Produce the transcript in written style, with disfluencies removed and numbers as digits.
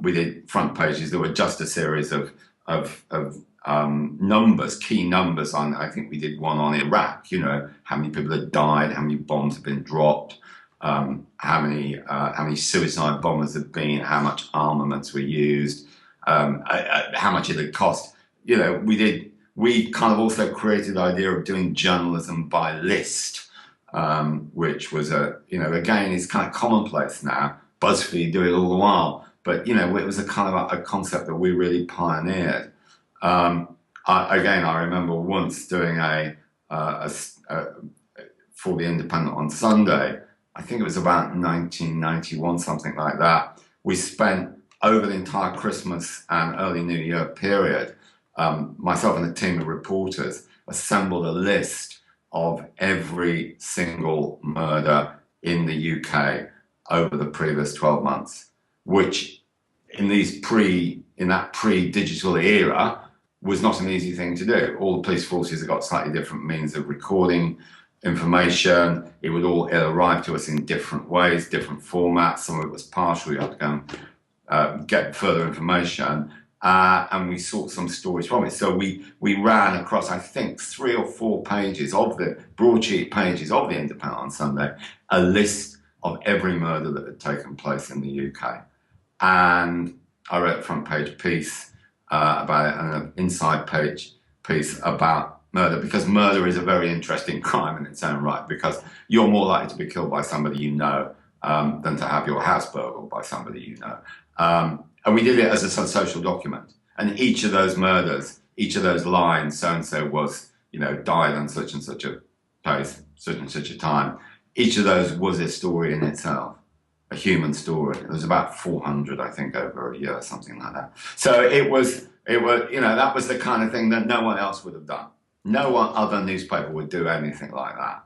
We did front pages that were just a series of numbers, key numbers on. I think we did one on Iraq. You know, how many people had died, how many bombs had been dropped, how many suicide bombers had been, how much armaments were used, how much it had cost. You know, we kind of also created the idea of doing journalism by list, which was again, is kind of commonplace now. Buzzfeed do it all the while, but, you know, it was a kind of a concept that we really pioneered. I remember once doing for the Independent on Sunday. I think it was about 1991, something like that. We spent over the entire Christmas and early New Year period, myself and a team of reporters assembled a list of every single murder in the UK over the previous 12 months, which in that pre-digital era was not an easy thing to do. All the police forces have got slightly different means of recording information. It would all arrive to us in different ways, different formats. Some of it was partial. You had to go and get further information. And we sought some stories from it. So we ran across, I think, 3 or 4 pages of the broadsheet pages of the Independent on Sunday, a list of every murder that had taken place in the UK. And I wrote a front page piece about it and an inside page piece about murder, because murder is a very interesting crime in its own right, because you're more likely to be killed by somebody you know than to have your house burgled by somebody you know. And we did it as a social document. And each of those murders, each of those lines, so-and-so was, you know, died on such and such a place, such and such a time. Each of those was a story in itself, a human story. It was about 400, I think, over a year, something like that. So it was, you know, that was the kind of thing that no one else would have done. No one other newspaper would do anything like that.